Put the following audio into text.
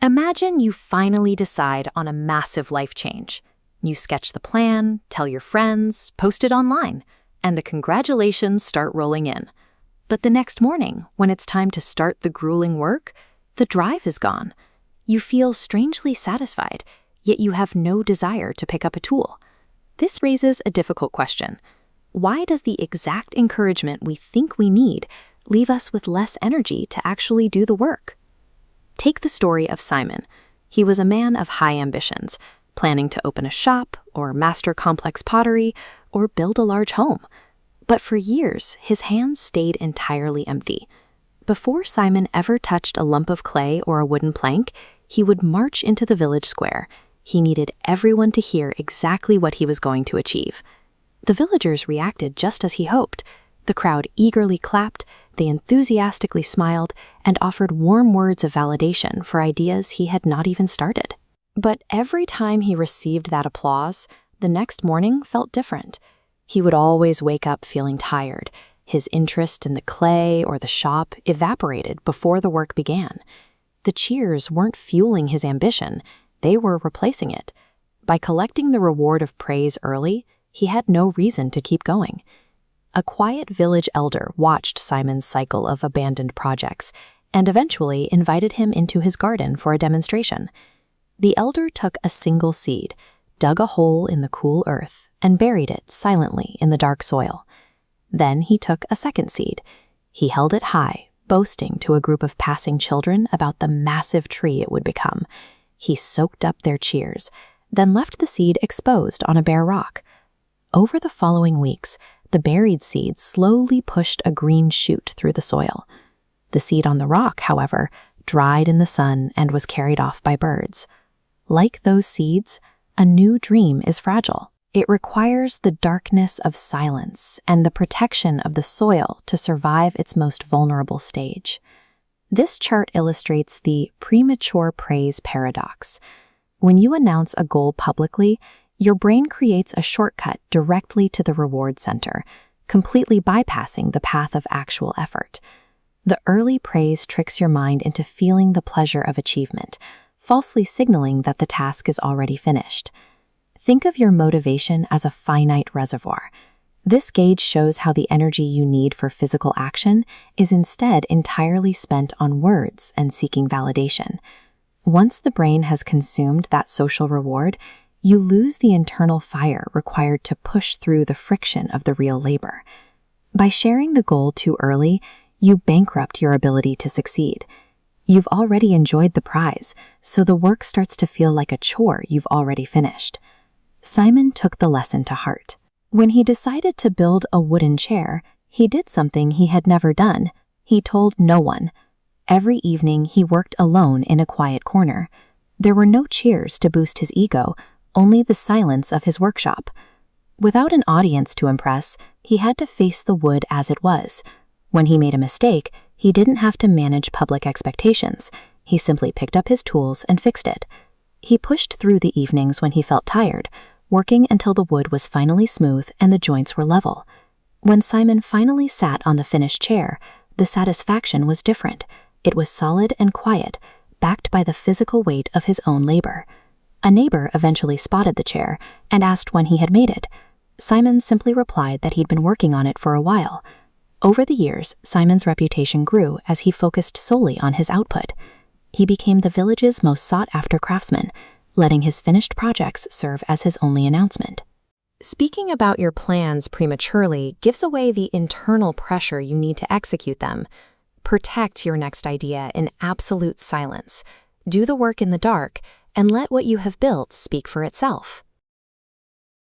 Imagine you finally decide on a massive life change. You sketch the plan, tell your friends, post it online, and the congratulations start rolling in. But the next morning, when it's time to start the grueling work, the drive is gone. You feel strangely satisfied, yet you have no desire to pick up a tool. This raises a difficult question. Why does the exact encouragement we think we need leave us with less energy to actually do the work? Take the story of Simon. He was a man of high ambitions, planning to open a shop, or master complex pottery, or build a large home. But for years, his hands stayed entirely empty. Before Simon ever touched a lump of clay or a wooden plank, he would march into the village square. He needed everyone to hear exactly what he was going to achieve. The villagers reacted just as he hoped. The crowd eagerly clapped, they enthusiastically smiled, and offered warm words of validation for ideas he had not even started. But every time he received that applause, the next morning felt different. He would always wake up feeling tired. His interest in the clay or the shop evaporated before the work began. The cheers weren't fueling his ambition, they were replacing it. By collecting the reward of praise early, he had no reason to keep going. A quiet village elder watched Simon's cycle of abandoned projects and eventually invited him into his garden for a demonstration. The elder took a single seed, dug a hole in the cool earth, and buried it silently in the dark soil. Then he took a second seed. He held it high, boasting to a group of passing children about the massive tree it would become. He soaked up their cheers, then left the seed exposed on a bare rock. Over the following weeks, the buried seed slowly pushed a green shoot through the soil. The seed on the rock, however, dried in the sun and was carried off by birds. Like those seeds, a new dream is fragile. It requires the darkness of silence and the protection of the soil to survive its most vulnerable stage. This chart illustrates the premature praise paradox. When you announce a goal publicly, your brain creates a shortcut directly to the reward center, completely bypassing the path of actual effort. The early praise tricks your mind into feeling the pleasure of achievement, falsely signaling that the task is already finished. Think of your motivation as a finite reservoir. This gauge shows how the energy you need for physical action is instead entirely spent on words and seeking validation. Once the brain has consumed that social reward, you lose the internal fire required to push through the friction of the real labor. By sharing the goal too early, you bankrupt your ability to succeed. You've already enjoyed the prize, so the work starts to feel like a chore you've already finished. Simon took the lesson to heart. When he decided to build a wooden chair, he did something he had never done. He told no one. Every evening, he worked alone in a quiet corner. There were no cheers to boost his ego, only the silence of his workshop. Without an audience to impress, he had to face the wood as it was. When he made a mistake, he didn't have to manage public expectations. He simply picked up his tools and fixed it. He pushed through the evenings when he felt tired, working until the wood was finally smooth and the joints were level. When Simon finally sat on the finished chair, the satisfaction was different. It was solid and quiet, backed by the physical weight of his own labor. A neighbor eventually spotted the chair and asked when he had made it. Simon simply replied that he'd been working on it for a while. Over the years, Simon's reputation grew as he focused solely on his output. He became the village's most sought-after craftsman, letting his finished projects serve as his only announcement. Speaking about your plans prematurely gives away the internal pressure you need to execute them. Protect your next idea in absolute silence. Do the work in the dark, and let what you have built speak for itself.